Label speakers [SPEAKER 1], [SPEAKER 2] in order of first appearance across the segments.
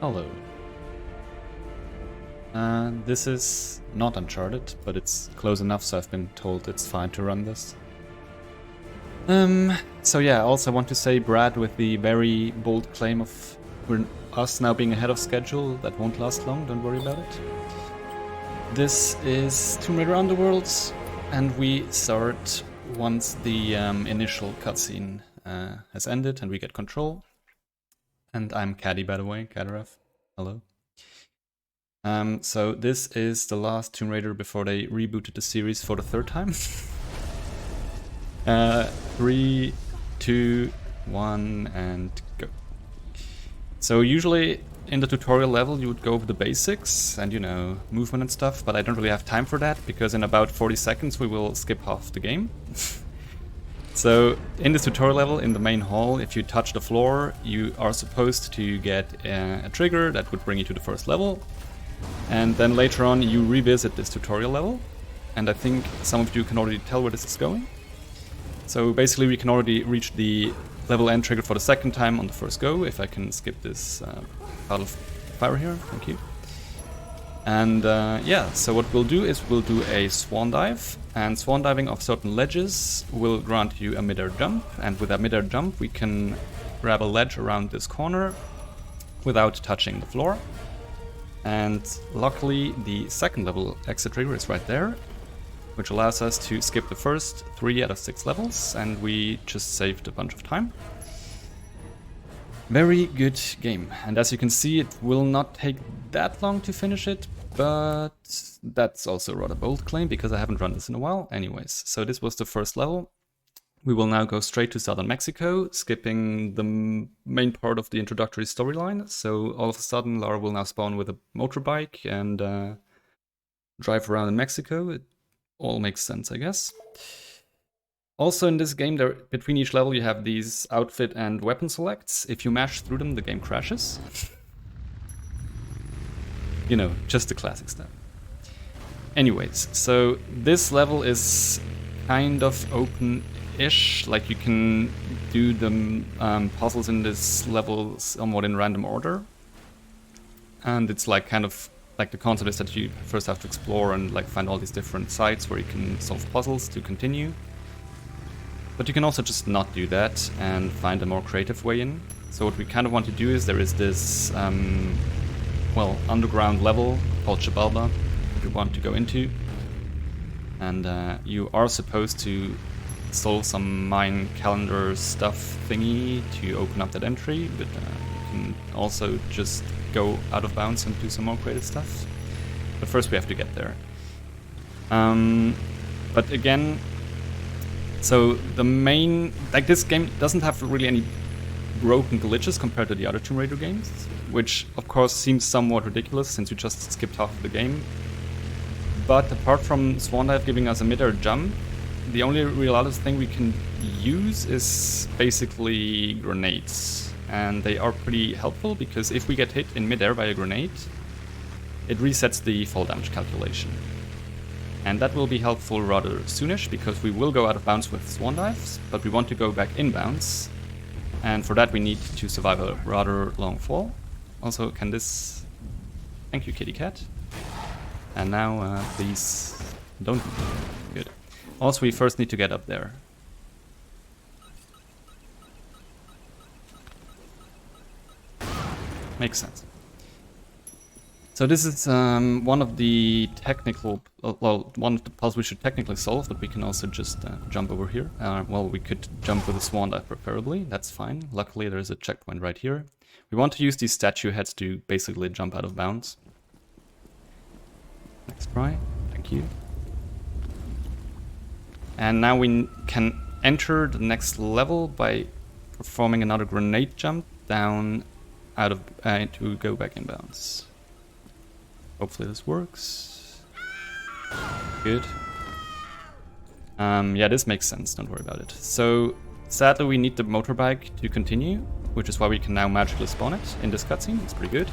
[SPEAKER 1] Hello. This is not Uncharted, but it's close enough, so I've been told it's fine to run this. So yeah, I also want to say, Brad, with the very bold claim of us now being ahead of schedule, that won't last long, don't worry about it. This is Tomb Raider Underworld, and we start once the initial cutscene has ended and we get control. And I'm Caddy, by the way, Cadarev. Hello. So this is the last Tomb Raider before they rebooted the series for the third time. 3, 2, 1, and go. So usually in the tutorial level you would go over the basics and, you know, movement and stuff, but I don't really have time for that because in about 40 seconds we will skip half the game. So in this tutorial level, in the main hall, if you touch the floor, you are supposed to get a trigger that would bring you to the first level. And then later on you revisit this tutorial level, and I think some of you can already tell where this is going. So basically we can already reach the level end trigger for the second time on the first go, if I can skip this out of fire here, thank you. And yeah, so what we'll do is we'll do a swan dive, and swan diving off certain ledges will grant you a mid-air jump, and with that mid-air jump we can grab a ledge around this corner without touching the floor. And luckily the second level exit trigger is right there, which allows us to skip the first 3 out of 6 levels, and we just saved a bunch of time. Very good game, and as you can see it will not take that long to finish it, but that's also a rather bold claim because I haven't run this in a while. Anyways, so this was the first level. We will now go straight to southern Mexico, skipping the main part of the introductory storyline. So all of a sudden Lara will now spawn with a motorbike and drive around in Mexico. It all makes sense, I guess. Also in this game, between each level you have these outfit and weapon selects. If you mash through them, the game crashes. You know, just the classic stuff. Anyways, so this level is kind of open-ish, like you can do the puzzles in this level somewhat in random order. And it's like kind of like the concept is that you first have to explore and like find all these different sites where you can solve puzzles to continue. But you can also just not do that and find a more creative way in. So what we kind of want to do is there is this, well, underground level called Chibalba that we want to go into. And you are supposed to solve some mine calendar stuff thingy to open up that entry, but you can also just go out of bounds and do some more creative stuff. But first we have to get there. But again, so the main, like this game doesn't have really any broken glitches compared to the other Tomb Raider games, which of course seems somewhat ridiculous since we just skipped half of the game. But apart from Swan Dive giving us a mid-air jump, the only real other thing we can use is basically grenades. And they are pretty helpful because if we get hit in mid-air by a grenade, it resets the fall damage calculation. And that will be helpful rather soonish because we will go out of bounds with swan dives, but we want to go back in bounds. And for that we need to survive a rather long fall. Also, can this... Thank you, kitty cat. And now, please don't... Good. Also, we first need to get up there. Makes sense. So this is one of the technical, well, one of the puzzles we should technically solve, but we can also just jump over here. Well, we could jump with a swan dive preferably, that's fine. Luckily there's a checkpoint right here. We want to use these statue heads to basically jump out of bounds. Next try, thank you. And now we can enter the next level by performing another grenade jump down out of to go back in bounds. Hopefully this works. Good. Yeah, this makes sense, don't worry about it. So, sadly we need the motorbike to continue, which is why we can now magically spawn it in this cutscene. It's pretty good.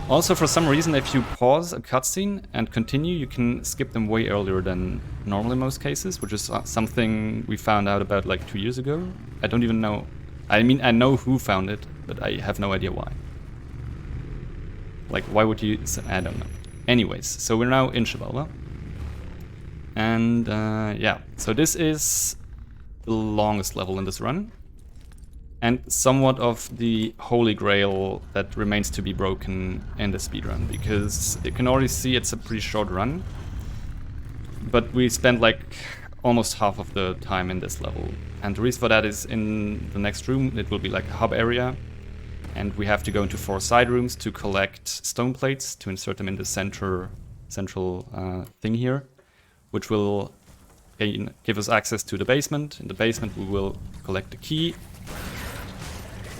[SPEAKER 1] Also, for some reason, if you pause a cutscene and continue, you can skip them way earlier than normal in most cases, which is something we found out about like 2 years ago. I don't even know. I mean, I know who found it, but I have no idea why. Like, why would you... I don't know. Anyways, so we're now in Chivalva. And yeah, so this is the longest level in this run. And somewhat of the holy grail that remains to be broken in the speedrun. Because you can already see it's a pretty short run. But we spent like almost half of the time in this level. And the reason for that is in the next room, it will be like a hub area. And we have to go into 4 side rooms to collect stone plates to insert them in the central thing here, which will give us access to the basement. In the basement, we will collect the key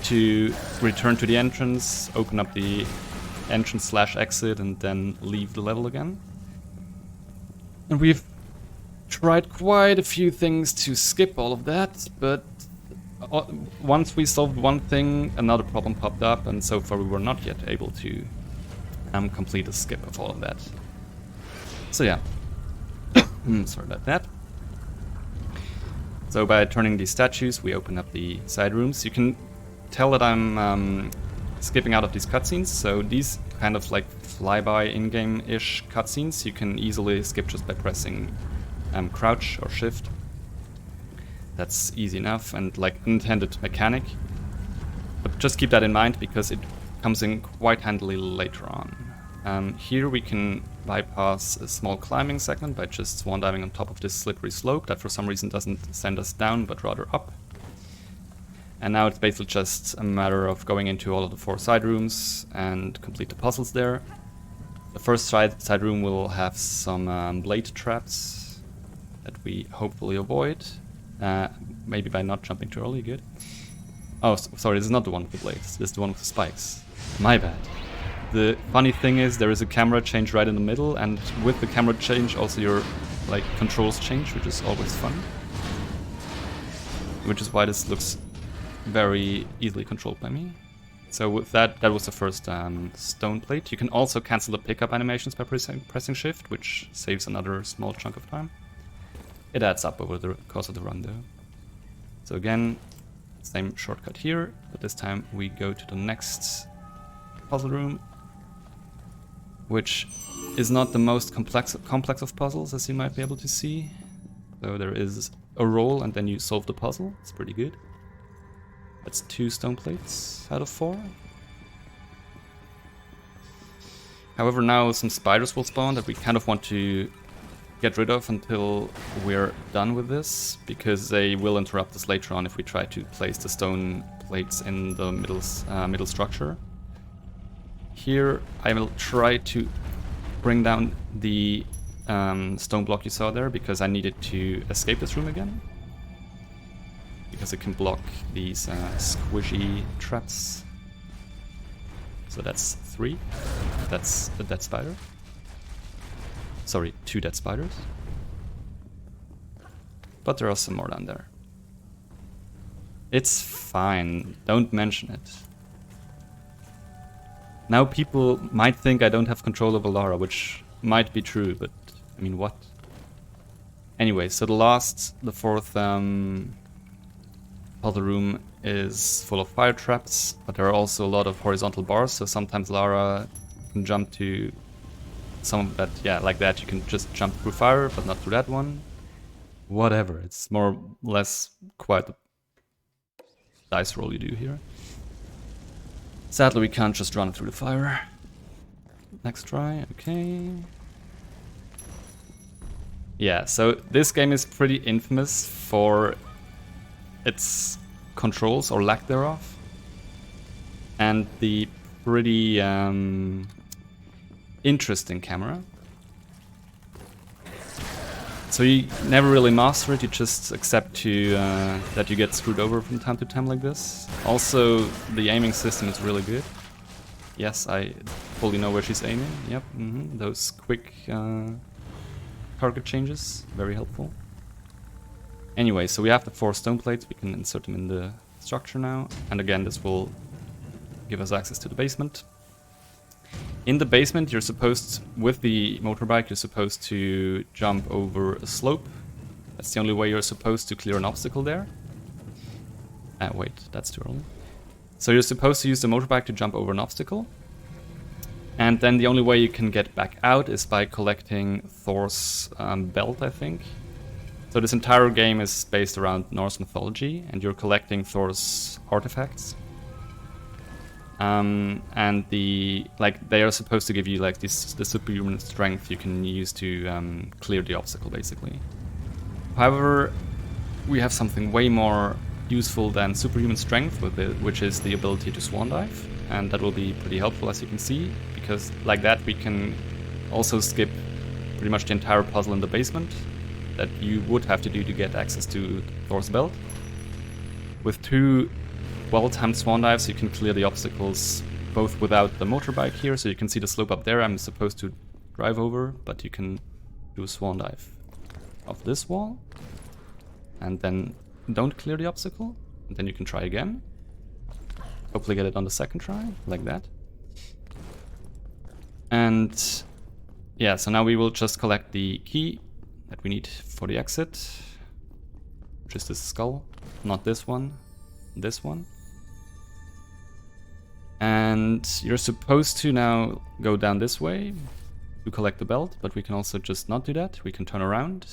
[SPEAKER 1] to return to the entrance, open up the entrance/exit, and then leave the level again. And we've tried quite a few things to skip all of that, but once we solved one thing, another problem popped up, and so far we were not yet able to complete a skip of all of that. So yeah, sorry about that. So by turning these statues, we open up the side rooms. You can tell that I'm skipping out of these cutscenes, so these kind of like flyby in-game-ish cutscenes you can easily skip just by pressing crouch or shift. That's easy enough and like unintended mechanic. But just keep that in mind because it comes in quite handily later on. Here we can bypass a small climbing segment by just swan diving on top of this slippery slope that for some reason doesn't send us down but rather up. And now it's basically just a matter of going into all of the 4 side rooms and complete the puzzles there. The first side room will have some blade traps that we hopefully avoid. Maybe by not jumping too early, good. Oh, sorry, this is not the one with the blades. This is the one with the spikes. My bad. The funny thing is there is a camera change right in the middle, and with the camera change also your like controls change, which is always fun. Which is why this looks very easily controlled by me. So with that was the first stone plate. You can also cancel the pickup animations by pressing shift, which saves another small chunk of time. It adds up over the course of the run though. So again, same shortcut here, but this time we go to the next puzzle room, which is not the most complex of puzzles, as you might be able to see. So there is a roll and then you solve the puzzle. It's pretty good. That's 2 stone plates out of 4. However, now some spiders will spawn that we kind of want to get rid of until we're done with this, because they will interrupt us later on if we try to place the stone plates in the middle structure. Here I will try to bring down the stone block you saw there, because I needed to escape this room again. Because it can block these squishy traps. So that's 3. That's a dead spider. Sorry, 2 dead spiders. But there are some more down there. It's fine, don't mention it. Now people might think I don't have control over Lara, which might be true, but I mean, what? Anyway, so the 4th puzzle room is full of fire traps, but there are also a lot of horizontal bars, so sometimes Lara can jump to some of that, yeah, like that. You can just jump through fire, but not through that one. Whatever, it's more or less quite a dice roll you do here. Sadly, we can't just run through the fire. Next try, okay. Yeah, so this game is pretty infamous for its controls, or lack thereof, and the pretty interesting camera. So you never really master it, you just accept that you get screwed over from time to time like this. Also, the aiming system is really good. Yes, I fully know where she's aiming. Yep, those quick target changes, very helpful. Anyway, so we have the 4 stone plates, we can insert them in the structure now. And again, this will give us access to the basement. In the basement, you're supposed, with the motorbike, you're supposed to jump over a slope. That's the only way you're supposed to clear an obstacle there. Wait, that's too early. So you're supposed to use the motorbike to jump over an obstacle. And then the only way you can get back out is by collecting Thor's belt, I think. So this entire game is based around Norse mythology, and you're collecting Thor's artifacts. And they are supposed to give you like the superhuman strength you can use to clear the obstacle, basically. However, we have something way more useful than superhuman strength with it, which is the ability to swan dive, and that will be pretty helpful, as you can see, because like that we can also skip pretty much the entire puzzle in the basement that you would have to do to get access to Thor's belt. With 2 well-timed swan dives, you can clear the obstacles both without the motorbike here, so you can see the slope up there. I'm supposed to drive over, but you can do a swan dive off this wall, and then don't clear the obstacle, and then you can try again. Hopefully get it on the second try, like that. And yeah, so now we will just collect the key that we need for the exit, which is this skull, not this one, this one. And you're supposed to now go down this way to collect the belt, but we can also just not do that. We can turn around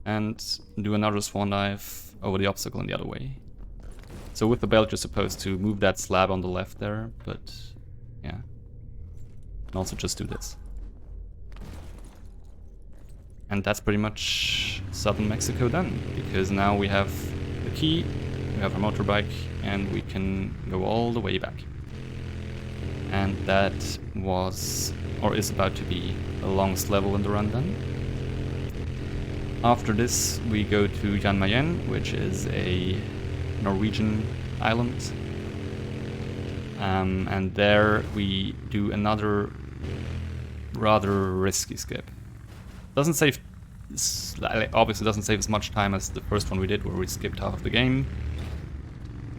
[SPEAKER 1] and do another swan dive over the obstacle in the other way. So with the belt you're supposed to move that slab on the left there, but yeah. And also just do this. And that's pretty much southern Mexico done, because now we have the key, we have a motorbike, and we can go all the way back. And that was, or is about to be, the longest level in the run done. After this we go to Jan Mayen, which is a Norwegian island. And there we do another rather risky skip. Doesn't save, obviously doesn't save as much time as the first one we did, where we skipped half of the game.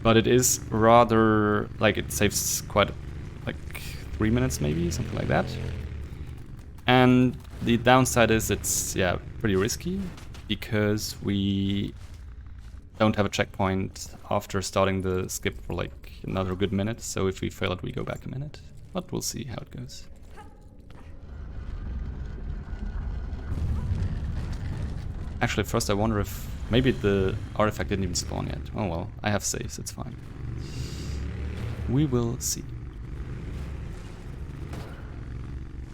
[SPEAKER 1] But it is rather, like, it saves quite, like 3 minutes maybe, something like that. And the downside is it's, yeah, pretty risky, because we don't have a checkpoint after starting the skip for like another good minute, so if we fail it we go back a minute. But we'll see how it goes. Actually, first I wonder if maybe the artifact didn't even spawn yet. Oh well, I have saves, it's fine. We will see.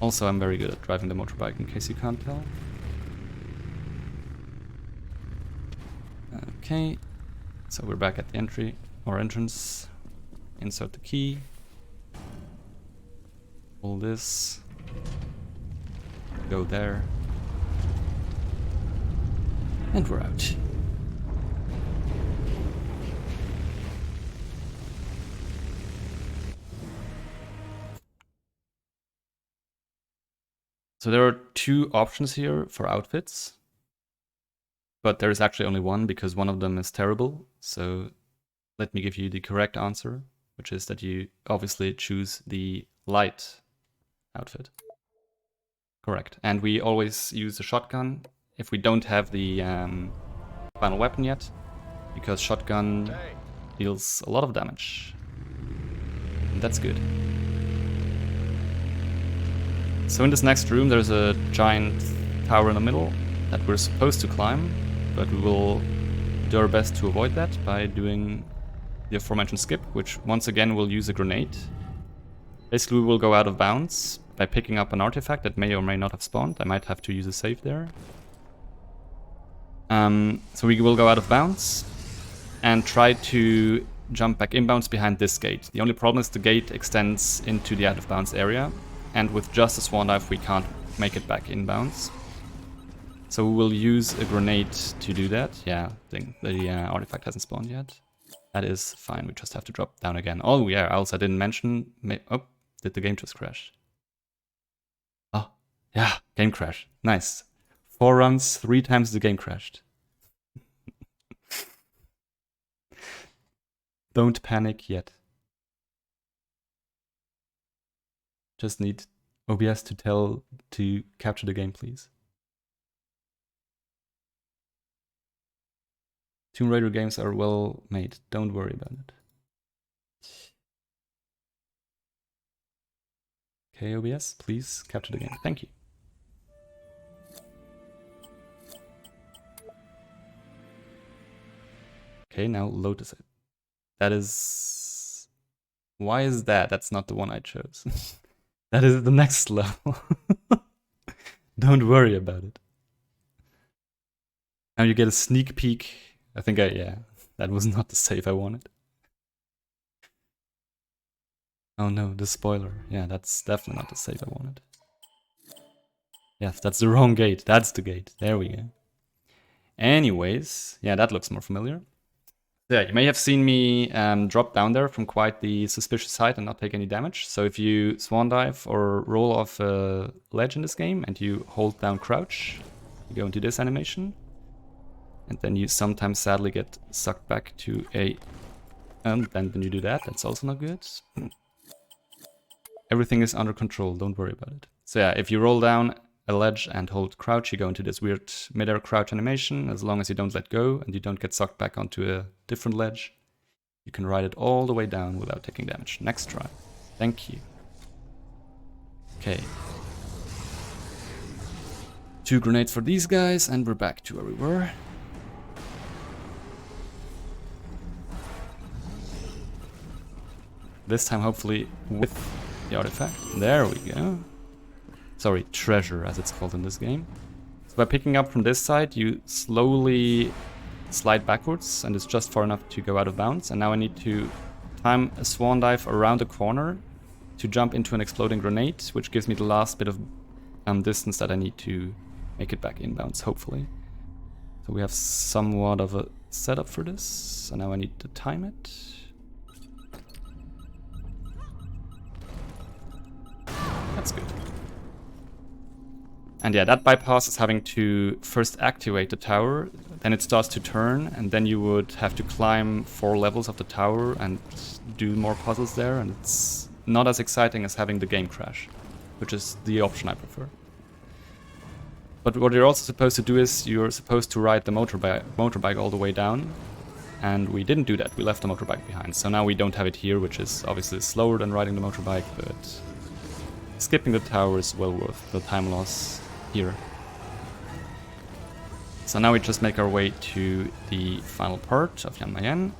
[SPEAKER 1] Also, I'm very good at driving the motorbike, in case you can't tell. Okay, so we're back at the entry, or entrance. Insert the key. Pull this. Go there. And we're out. So there are 2 options here for outfits. But there is actually only one, because one of them is terrible. So let me give you the correct answer, which is that you obviously choose the light outfit. Correct. And we always use a shotgun if we don't have the final weapon yet, because shotgun deals a lot of damage. And that's good. So in this next room there's a giant tower in the middle that we're supposed to climb, but we will do our best to avoid that by doing the aforementioned skip, which once again will use a grenade. Basically we will go out of bounds by picking up an artifact that may or may not have spawned. I might have to use a save there. So we will go out of bounds and try to jump back inbounds behind this gate. The only problem is the gate extends into the out of bounds area, and with just a swan dive we can't make it back inbounds. So we will use a grenade to do that. Yeah, the artifact hasn't spawned yet. That is fine, we just have to drop down again. Oh yeah, also I didn't mention... Oh, did the game just crash? Oh, yeah, game crash. Nice. 4 runs, 3 times the game crashed. Don't panic yet. Just need OBS to tell to capture the game, please. Tomb Raider games are well made, don't worry about it. Okay, OBS, please capture the game. Thank you. Okay, now Lotus. That is... Why is that? That's not the one I chose. That is the next level. Don't worry about it. Now you get a sneak peek. I think yeah, that was not the save I wanted. Oh no, the spoiler. Yeah, that's definitely not the save I wanted. Yes, that's the wrong gate. That's the gate. There we go. Anyways, yeah, that looks more familiar. Yeah, you may have seen me drop down there from quite the suspicious height and not take any damage. So if you swan dive or roll off a ledge in this game and you hold down crouch, you go into this animation. And then you sometimes sadly get sucked back to a... And then when you do that, that's also not good. Everything is under control, don't worry about it. So yeah, if you roll down a ledge and hold crouch, you go into this weird midair crouch animation. As long as you don't let go and you don't get sucked back onto a different ledge, you can ride it all the way down without taking damage. Next try. Thank you. Okay. 2 grenades for these guys, and we're back to where we were. This time, hopefully, with the artifact. There we go. Sorry, treasure, as it's called in this game. So by picking up from this side, you slowly slide backwards, and it's just far enough to go out of bounds. And now I need to time a swan dive around the corner to jump into an exploding grenade, which gives me the last bit of distance that I need to make it back inbounds, hopefully. So we have somewhat of a setup for this. So now I need to time it. That's good. And yeah, that bypasses having to first activate the tower, then it starts to turn, and then you would have to climb 4 levels of the tower and do more puzzles there, and it's not as exciting as having the game crash, which is the option I prefer. But what you're also supposed to do is you're supposed to ride the motorbike all the way down, and we didn't do that, we left the motorbike behind. So now we don't have it here, which is obviously slower than riding the motorbike, but skipping the tower is well worth the time loss here. So now we just make our way to the final part of Jan Mayen.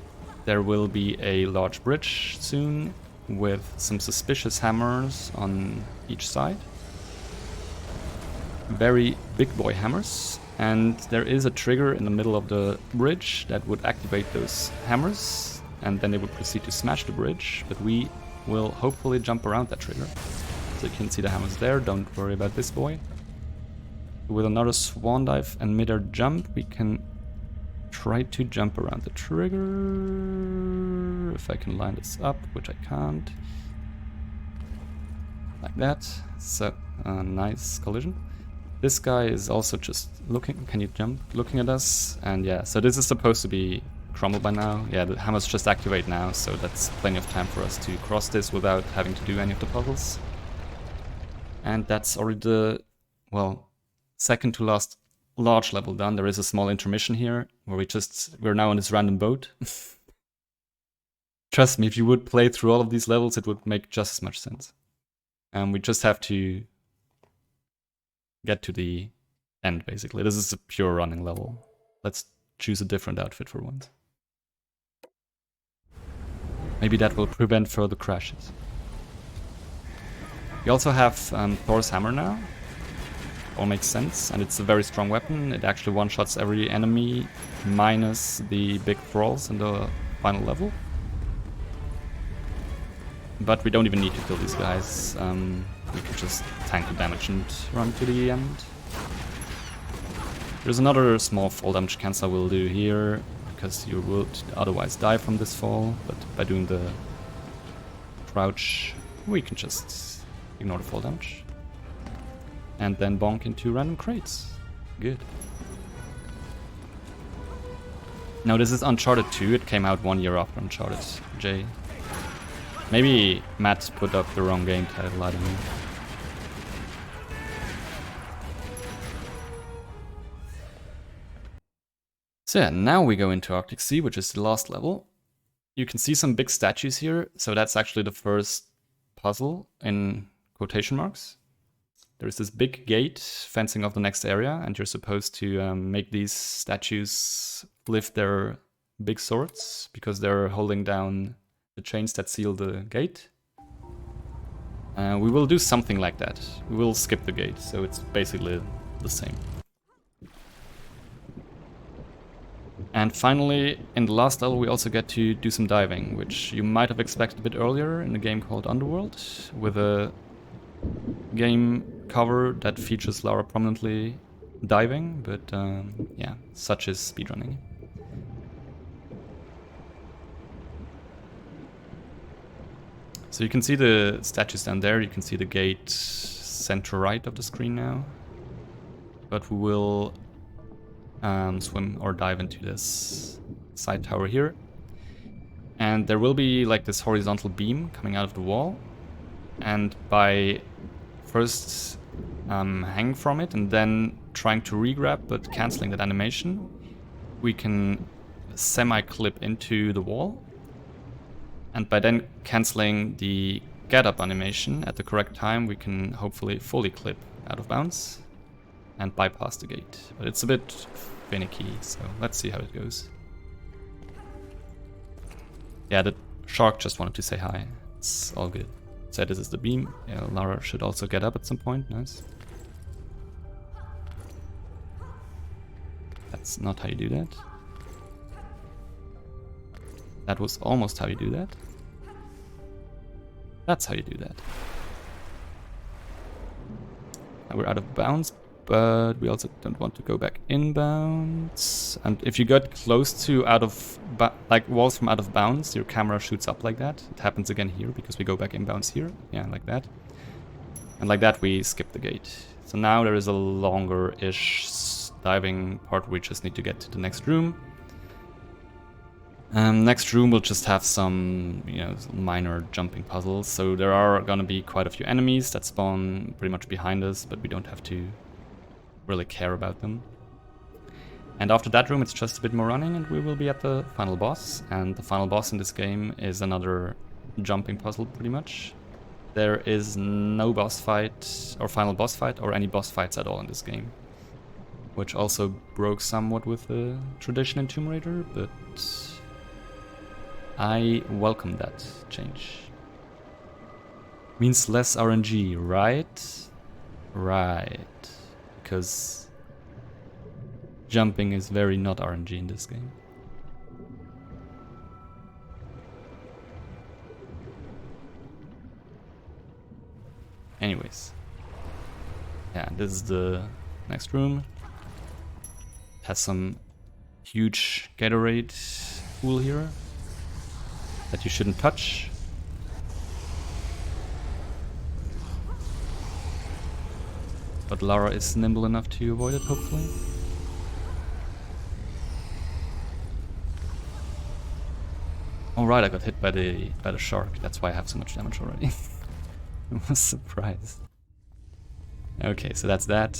[SPEAKER 1] There will be a large bridge soon with some suspicious hammers on each side. Very big boy hammers. And there is a trigger in the middle of the bridge that would activate those hammers, and then they would proceed to smash the bridge, but we will hopefully jump around that trigger. So you can see the hammers there, don't worry about this boy. With another swan dive and mid-air jump, we can try to jump around the trigger. If I can line this up, which I can't. Like that. So, nice collision. This guy is also just looking, can you jump? Looking at us. And yeah, so this is supposed to be crumbled by now. Yeah, the hammers just activate now, so that's plenty of time for us to cross this without having to do any of the puzzles. And that's already the, well, second to last large level done. There is a small intermission here where we're now on this random boat. Trust me, if you would play through all of these levels, it would make just as much sense. And we just have to get to the end, basically. This is a pure running level. Let's choose a different outfit for once. Maybe that will prevent further crashes. We also have Thor's hammer now. All makes sense, and it's a very strong weapon. It actually one-shots every enemy, minus the big thralls in the final level. But we don't even need to kill these guys. We can just tank the damage and run to the end. There's another small fall damage cancel we'll do here, because you would otherwise die from this fall, but by doing the crouch, we can just ignore the fall damage. And then bonk into random crates. Good. Now this is Uncharted 2, it came out 1 year after Uncharted J. Maybe Matt put up the wrong game title, I don't know. So yeah, now we go into Arctic Sea, which is the last level. You can see some big statues here, so that's actually the first puzzle in quotation marks. There's this big gate fencing off the next area, and you're supposed to make these statues lift their big swords because they're holding down the chains that seal the gate. We will do something like that. We will skip the gate, so it's basically the same. And finally, in the last level, we also get to do some diving, which you might have expected a bit earlier in a game called Underworld, with a game cover that features Lara prominently diving, but yeah, such is speedrunning. So you can see the statues down there, you can see the gate center right of the screen now. But we will swim or dive into this side tower here. And there will be like this horizontal beam coming out of the wall. And by first hanging from it and then trying to re-grab but cancelling that animation, we can semi-clip into the wall. And by then cancelling the get up animation at the correct time, we can hopefully fully clip out of bounds and bypass the gate. But it's a bit finicky, so let's see how it goes. Yeah, the shark just wanted to say hi. It's all good. So this is the beam. Yeah, Lara should also get up at some point. Nice. That's not how you do that. That was almost how you do that. That's how you do that. Now we're out of bounds, but we also don't want to go back inbounds. And if you get close to like walls from out of bounds, your camera shoots up like that. It happens again here because we go back inbounds here. Yeah, like that. And like that we skip the gate. So now there is a longer-ish diving part where we just need to get to the next room. Next room will just have some, minor jumping puzzles. So there are gonna be quite a few enemies that spawn pretty much behind us, but we don't have to really care about them. And after that room, it's just a bit more running, and we will be at the final boss. And the final boss in this game is another jumping puzzle, pretty much. There is no boss fight or final boss fight or any boss fights at all in this game, which also broke somewhat with the tradition in Tomb Raider, but I welcome that change. Means less RNG, right? Right. Because jumping is very not RNG in this game. Anyways. Yeah, this is the next room. It has some huge Cadarev pool here that you shouldn't touch. But Lara is nimble enough to avoid it, hopefully. Alright, I got hit by the shark. That's why I have so much damage already. I was surprised. Okay, so that's that.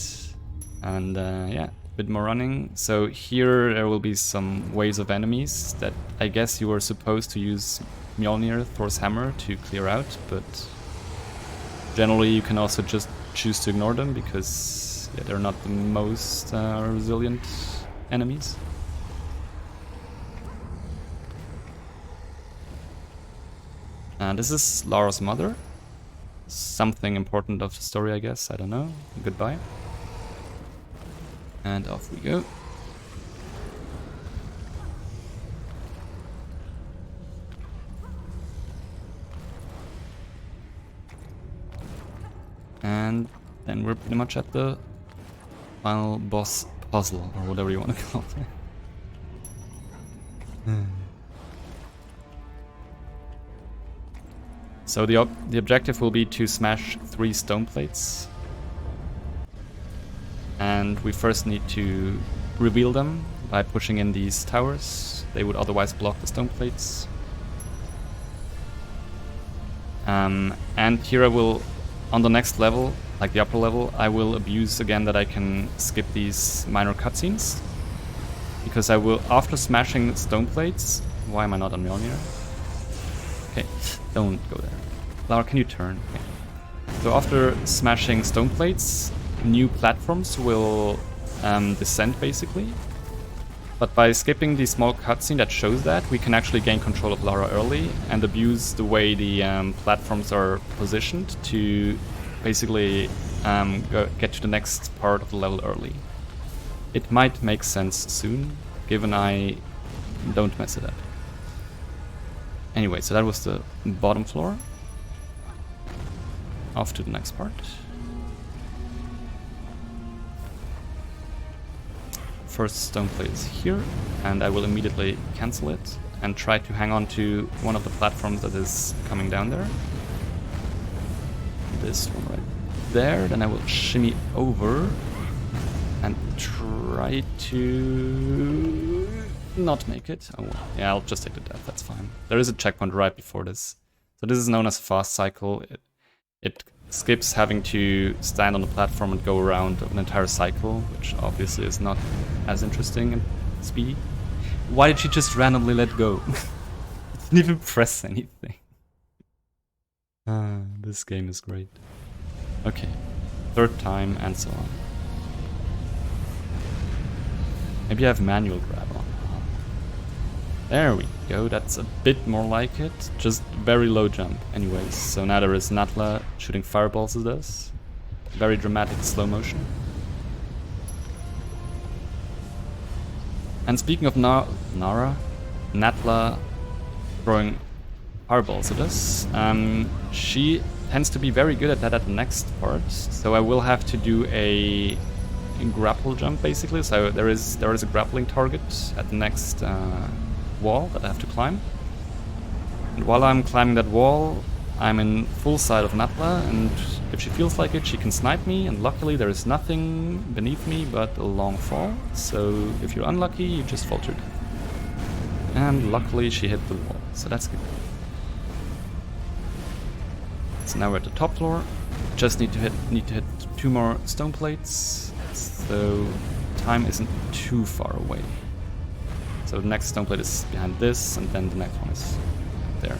[SPEAKER 1] And yeah, a bit more running. So here there will be some waves of enemies that I guess you were supposed to use Mjolnir, Thor's hammer, to clear out, but generally you can also just choose to ignore them because they're not the most resilient enemies. And this is Lara's mother. Something important of the story, I guess. I don't know. Goodbye. And off we go. And then we're pretty much at the final boss puzzle, or whatever you want to call it. So the objective will be to smash 3 stone plates. And we first need to reveal them by pushing in these towers. They would otherwise block the stone plates. And here I will, on the next level, like the upper level, I will abuse again that I can skip these minor cutscenes. Because I will, after smashing stone plates... Why am I not on Mjolnir? Okay, don't go there. Lara, can you turn? Okay. So after smashing stone plates, new platforms will descend basically. But by skipping the small cutscene that shows that, we can actually gain control of Lara early and abuse the way the platforms are positioned to basically get to the next part of the level early. It might make sense soon, given I don't mess it up. Anyway, so that was the bottom floor. Off to the next part. First stone plate is here, and I will immediately cancel it and try to hang on to one of the platforms that is coming down there. This one right there. Then I will shimmy over and try to not make it. Oh, yeah, I'll just take the death, that's fine. There is a checkpoint right before this. So this is known as fast cycle. It skips having to stand on the platform and go around an entire cycle, which obviously is not as interesting and speedy. Why did she just randomly let go? Didn't even press anything. This game is great. Okay, third time and so on. Maybe I have manual grab on. There we go, that's a bit more like it, just very low jump. Anyways, so now there is Natla shooting fireballs at us. Very dramatic slow motion. And speaking of Natla throwing fireballs at us, she tends to be very good at that at the next part, so I will have to do a grapple jump basically. So there is a grappling target at the next wall that I have to climb. And while I'm climbing that wall, I'm in full sight of Natla, and if she feels like it, she can snipe me, and luckily there is nothing beneath me but a long fall, so if you're unlucky, you just fall to death. And luckily she hit the wall, so that's good. So now we're at the top floor, just need to hit 2 more stone plates, so time isn't too far away. So the next stone plate is behind this, and then the next one is there.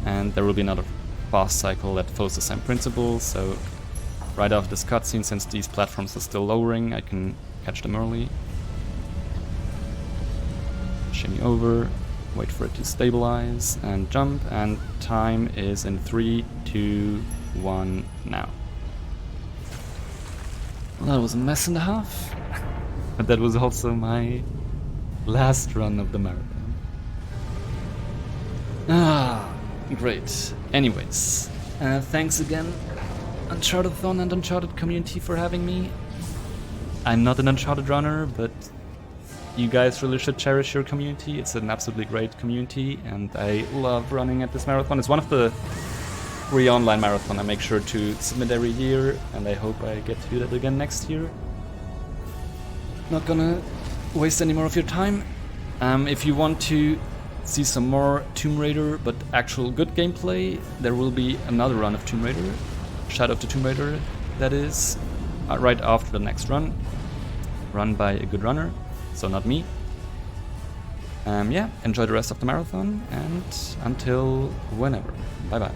[SPEAKER 1] And there will be another fast cycle that follows the same principle, so right after this cutscene, since these platforms are still lowering, I can catch them early. Shimmy over, wait for it to stabilize, and jump, and time is in 3, 2, 1, now. Well, that was a mess and a half, but that was also my last run of the marathon. Great. Anyways, thanks again, Unchartathon and Uncharted community, for having me. I'm not an Uncharted runner, but you guys really should cherish your community. It's an absolutely great community, and I love running at this marathon. It's one of the 3 online marathon I make sure to submit every year, and I hope I get to do that again next year. Not gonna waste any more of your time. If you want to see some more Tomb Raider, but actual good gameplay, there will be another run of Tomb Raider, Shadow of the Tomb Raider, that is, right after the next run by a good runner, so not me. Yeah, enjoy the rest of the marathon, and until whenever. Bye bye.